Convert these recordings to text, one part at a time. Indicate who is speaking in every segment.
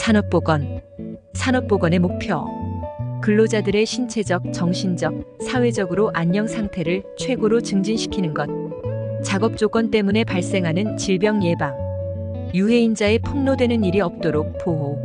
Speaker 1: 산업보건. 산업보건의 목표. 근로자들의 신체적, 정신적, 사회적으로 안녕 상태를 최고로 증진시키는 것. 작업 조건 때문에 발생하는 질병 예방. 유해인자에 폭로되는 일이 없도록 보호.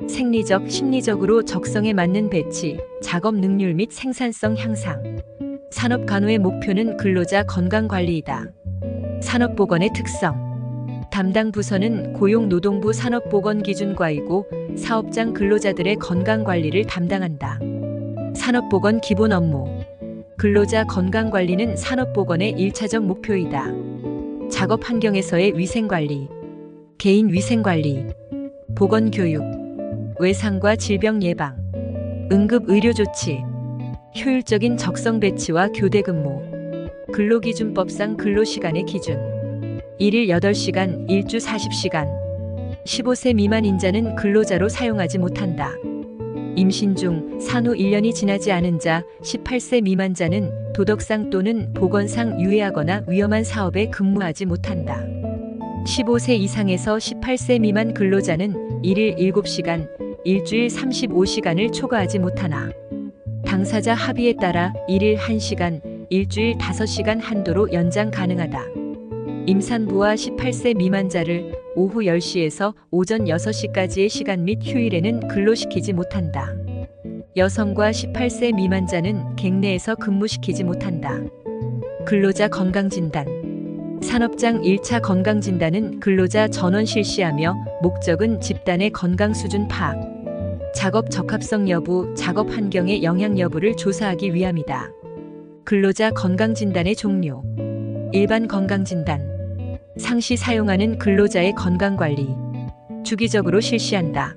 Speaker 1: 생리적, 심리적으로 적성에 맞는 배치, 작업 능률 및 생산성 향상. 산업간호의 목표는 근로자 건강관리이다. 산업보건의 특성. 담당 부서는 고용노동부 산업보건기준과이고 사업장 근로자들의 건강관리를 담당한다. 산업보건 기본 업무. 근로자 건강관리는 산업보건의 1차적 목표이다. 작업 환경에서의 위생관리, 개인 위생관리, 보건교육, 외상과 질병 예방, 응급의료조치, 효율적인 적성 배치와 교대근무, 근로기준법상 근로시간의 기준, 일일 8시간, 일주 40시간, 15세 미만 인자는 근로자로 사용하지 못한다. 임신 중, 산후 1년이 지나지 않은 자, 18세 미만자는 도덕상 또는 보건상 유해하거나 위험한 사업에 근무하지 못한다. 15세 이상에서 18세 미만 근로자는 일일 7시간, 일주일 35시간을 초과하지 못하나 당사자 합의에 따라 일일 1시간, 일주일 5시간 한도로 연장 가능하다. 임산부와 18세 미만자를 오후 10시에서 오전 6시까지의 시간 및 휴일에는 근로시키지 못한다. 여성과 18세 미만자는 객내에서 근무시키지 못한다. 근로자 건강진단. 산업장 1차 건강진단은 근로자 전원 실시하며 목적은 집단의 건강 수준 파악, 작업 적합성 여부, 작업 환경의 영향 여부를 조사하기 위함이다. 근로자 건강진단의 종류. 일반 건강진단. 상시 사용하는 근로자의 건강관리. 주기적으로 실시한다.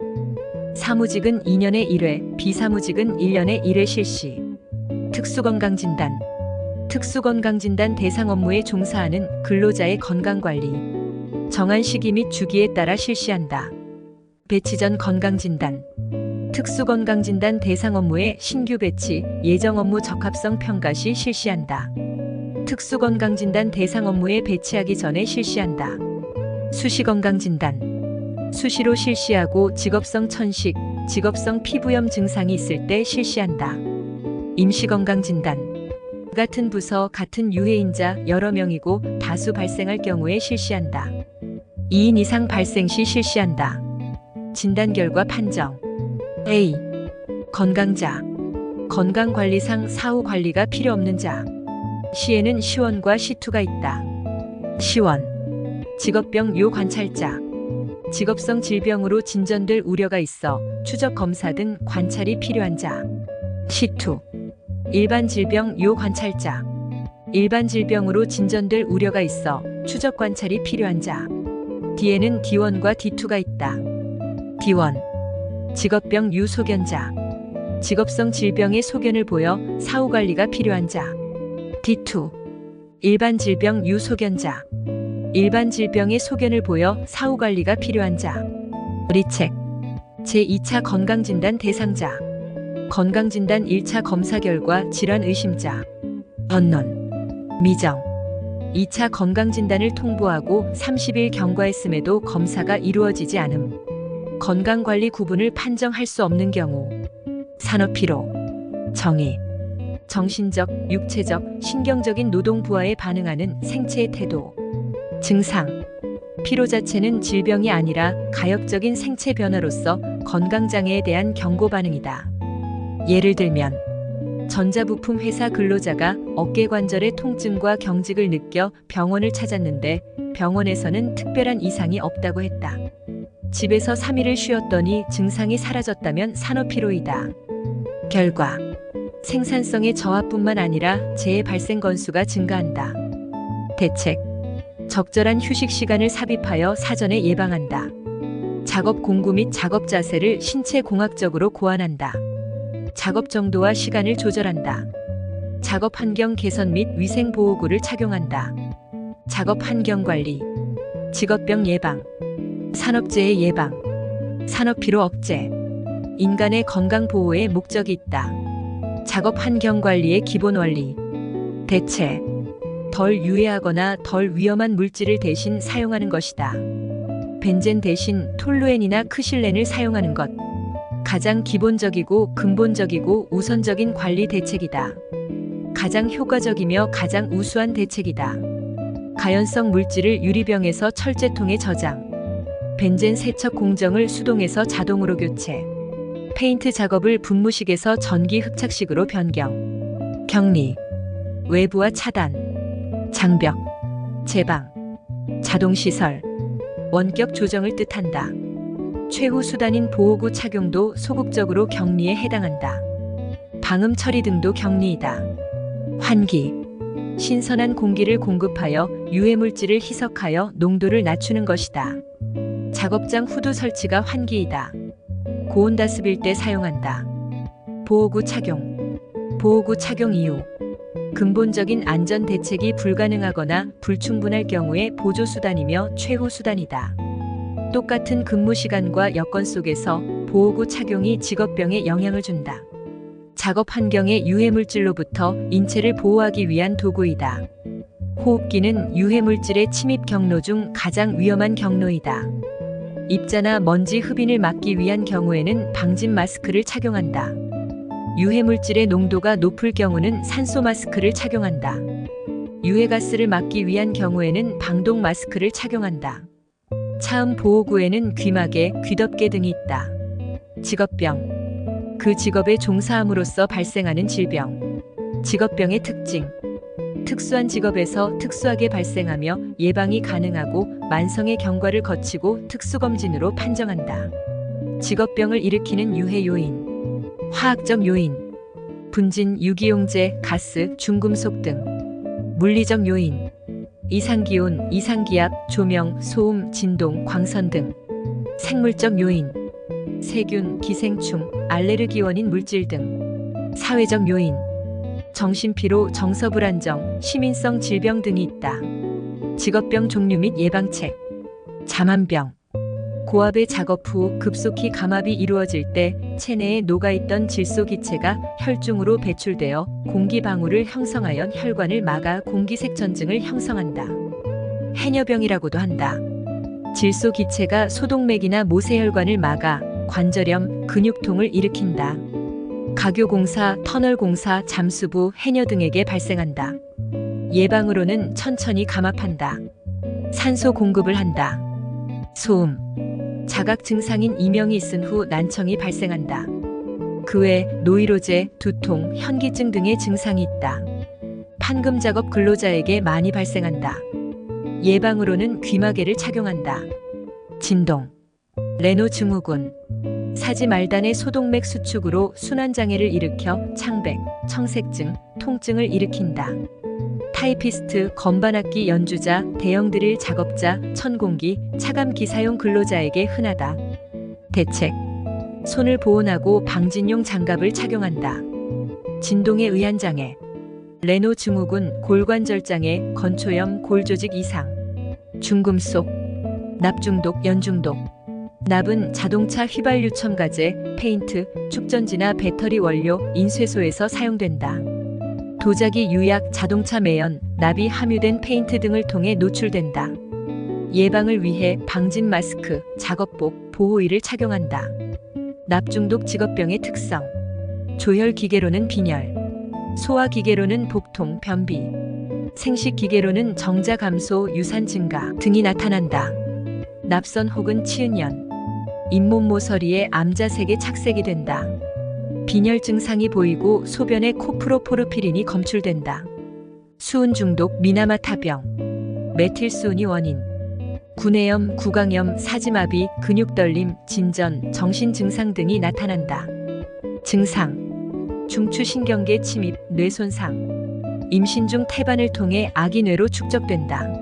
Speaker 1: 사무직은 2년에 1회, 비사무직은 1년에 1회 실시. 특수건강진단. 특수건강진단 대상 업무에 종사하는 근로자의 건강관리. 정한 시기 및 주기에 따라 실시한다. 배치 전 건강진단. 특수건강진단 대상 업무에 신규 배치, 예정 업무 적합성 평가 시 실시한다. 특수건강진단 대상 업무에 배치하기 전에 실시한다. 수시건강진단. 수시로 실시하고 직업성 천식, 직업성 피부염 증상이 있을 때 실시한다. 임시건강진단. 같은 부서, 같은 유해인자 여러 명이고 다수 발생할 경우에 실시한다. 2인 이상 발생 시 실시한다. 진단 결과 판정. A. 건강자. 건강관리상 사후 관리가 필요 없는 자. 시에는 시원과 시투가 있다. 시원. 직업병 요 관찰자. 직업성 질병으로 진전될 우려가 있어 추적 검사 등 관찰이 필요한 자. 시투. 일반 질병 요 관찰자. 일반 질병으로 진전될 우려가 있어 추적 관찰이 필요한 자. D에는 D1과 D2가 있다. D1. 직업병 유 소견자. 직업성 질병의 소견을 보여 사후 관리가 필요한 자. D2. 일반 질병 유 소견자. 일반 질병의 소견을 보여 사후 관리가 필요한 자. 리책. 제2차 건강진단 대상자. 건강진단 1차 검사 결과 질환 의심자. 언론. 미정. 2차 건강진단을 통보하고 30일 경과했음에도 검사가 이루어지지 않음. 건강관리 구분을 판정할 수 없는 경우. 산업피로. 정의. 정신적, 육체적, 신경적인 노동 부하에 반응하는 생체의 태도. 증상. 피로 자체는 질병이 아니라 가역적인 생체 변화로서 건강장애에 대한 경고 반응이다. 예를 들면 전자부품 회사 근로자가 어깨관절의 통증과 경직을 느껴 병원을 찾았는데 병원에서는 특별한 이상이 없다고 했다. 집에서 3일을 쉬었더니 증상이 사라졌다면 산업피로이다. 결과. 생산성의 저하뿐만 아니라 재해 발생 건수가 증가한다. 대책. 적절한 휴식 시간을 삽입하여 사전에 예방한다. 작업 공구 및 작업 자세를 신체 공학적으로 고안한다. 작업 정도와 시간을 조절한다. 작업 환경 개선 및 위생 보호구를 착용한다. 작업 환경 관리. 직업병 예방. 산업재해 예방. 산업피로 억제. 인간의 건강 보호에 목적이 있다. 작업 환경 관리의 기본 원리. 대체. 덜 유해하거나 덜 위험한 물질을 대신 사용하는 것이다. 벤젠 대신 톨루엔이나 크실렌을 사용하는 것. 가장 기본적이고 근본적이고 우선적인 관리 대책이다. 가장 효과적이며 가장 우수한 대책이다. 가연성 물질을 유리병에서 철제통에 저장. 벤젠 세척 공정을 수동에서 자동으로 교체. 페인트 작업을 분무식에서 전기 흡착식으로 변경. 격리. 외부와 차단. 장벽. 제방. 자동시설. 원격 조정을 뜻한다. 최후 수단인 보호구 착용도 소극적으로 격리에 해당한다. 방음 처리 등도 격리이다. 환기. 신선한 공기를 공급하여 유해물질을 희석하여 농도를 낮추는 것이다. 작업장 후드 설치가 환기이다. 고온다습일 때 사용한다. 보호구 착용. 보호구 착용 이유. 근본적인 안전 대책이 불가능하거나 불충분할 경우에 보조수단이며 최후수단이다. 똑같은 근무 시간과 여건 속에서 보호구 착용이 직업병에 영향을 준다. 작업 환경의 유해물질로부터 인체를 보호하기 위한 도구이다. 호흡기는 유해물질의 침입 경로 중 가장 위험한 경로이다. 입자나 먼지 흡인을 막기 위한 경우에는 방진 마스크를 착용한다. 유해물질의 농도가 높을 경우는 산소 마스크를 착용한다. 유해가스를 막기 위한 경우에는 방독 마스크를 착용한다. 차음 보호구에는 귀마개, 귀덮개 등이 있다. 직업병. 그 직업에 종사함으로써 발생하는 질병. 직업병의 특징. 특수한 직업에서 특수하게 발생하며 예방이 가능하고 만성의 경과를 거치고 특수검진으로 판정한다. 직업병을 일으키는 유해 요인. 화학적 요인. 분진, 유기용제, 가스, 중금속 등. 물리적 요인. 이상기온, 이상기압, 조명, 소음, 진동, 광선 등. 생물적 요인. 세균, 기생충, 알레르기원인 물질 등. 사회적 요인. 정신피로, 정서불안정, 시민성 질병 등이 있다. 직업병 종류 및 예방책. 잠안병. 고압의 작업 후 급속히 감압이 이루어질 때 체내에 녹아있던 질소기체가 혈중으로 배출되어 공기방울을 형성하여 혈관을 막아 공기색전증을 형성한다. 해녀병이라고도 한다. 질소기체가 소동맥이나 모세혈관을 막아 관절염, 근육통을 일으킨다. 가교공사, 터널공사, 잠수부, 해녀 등에게 발생한다. 예방으로는 천천히 감압한다. 산소 공급을 한다. 소음. 자각 증상인 이명이 있은 후 난청이 발생한다. 그 외 노이로제, 두통, 현기증 등의 증상이 있다. 판금 작업 근로자에게 많이 발생한다. 예방으로는 귀마개를 착용한다. 진동. 레노 증후군. 사지 말단의 소동맥 수축으로 순환장애를 일으켜 창백, 청색증, 통증을 일으킨다. 타이피스트, 건반악기 연주자, 대형 드릴 작업자, 천공기, 차감기 사용 근로자에게 흔하다. 대책. 손을 보온하고 방진용 장갑을 착용한다. 진동에 의한 장애. 레노 증후군, 골관절장애, 건초염, 골조직 이상. 중금속. 납중독, 연중독. 납은 자동차 휘발유 첨가제, 페인트, 축전지나 배터리 원료, 인쇄소에서 사용된다. 도자기, 유약, 자동차 매연, 납이 함유된 페인트 등을 통해 노출된다. 예방을 위해 방진 마스크, 작업복, 보호의를 착용한다. 납중독 직업병의 특성. 조혈기계로는 빈혈, 소화기계로는 복통, 변비, 생식기계로는 정자 감소, 유산 증가 등이 나타난다. 납선 혹은 치은연, 잇몸 모서리에 암자색의 착색이 된다. 빈혈 증상이 보이고 소변에 코프로포르피린이 검출된다. 수은 중독, 미나마타병, 메틸수은이 원인. 구내염, 구강염, 사지마비, 근육떨림, 진전, 정신 증상 등이 나타난다. 증상. 중추신경계 침입, 뇌손상. 임신 중 태반을 통해 아기 뇌로 축적된다.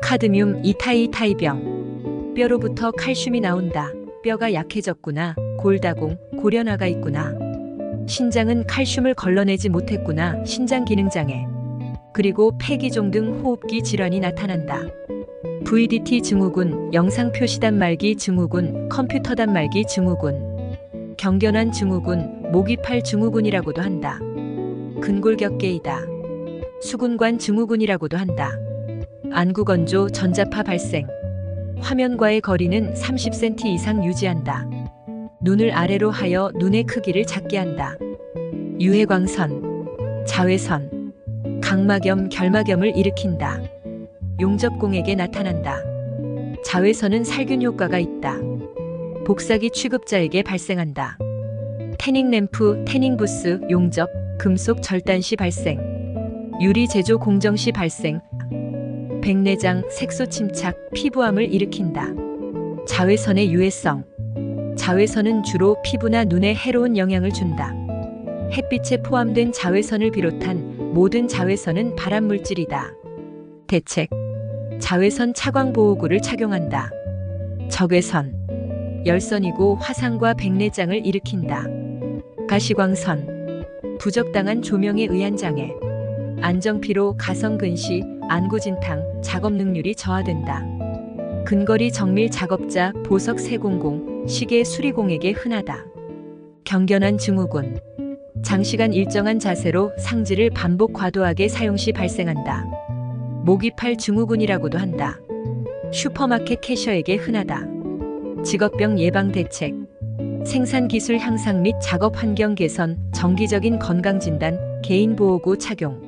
Speaker 1: 카드뮴, 이타이타이병. 뼈로부터 칼슘이 나온다. 뼈가 약해졌구나. 골다공, 골연화가 있구나. 신장은 칼슘을 걸러내지 못했구나. 신장 기능장애. 그리고 폐기종 등 호흡기 질환이 나타난다. VDT 증후군, 영상표시 단말기 증후군, 컴퓨터 단말기 증후군, 경견환 증후군, 모기팔 증후군이라고도 한다. 근골격계이다. 수군관 증후군이라고도 한다. 안구건조, 전자파 발생. 화면과의 거리는 30cm 이상 유지한다. 눈을 아래로 하여 눈의 크기를 작게 한다. 유해광선, 자외선, 각막염, 결막염을 일으킨다. 용접공에게 나타난다. 자외선은 살균 효과가 있다. 복사기 취급자에게 발생한다. 태닝 램프, 태닝 부스, 용접, 금속 절단 시 발생. 유리 제조 공정 시 발생. 백내장, 색소 침착, 피부암을 일으킨다. 자외선의 유해성. 자외선은 주로 피부나 눈에 해로운 영향을 준다. 햇빛에 포함된 자외선을 비롯한 모든 자외선은 발암물질이다. 대책. 자외선 차광 보호구를 착용한다. 적외선. 열선이고 화상과 백내장을 일으킨다. 가시광선. 부적당한 조명에 의한 장애. 안정피로, 가성근시, 안구진탕, 작업 능률이 저하된다. 근거리 정밀 작업자, 보석 세공공, 시계 수리공에게 흔하다. 경견한 증후군. 장시간 일정한 자세로 상지를 반복 과도하게 사용 시 발생한다. 모기팔 증후군이라고도 한다. 슈퍼마켓 캐셔에게 흔하다. 직업병 예방 대책. 생산 기술 향상 및 작업 환경 개선, 정기적인 건강 진단, 개인 보호구 착용.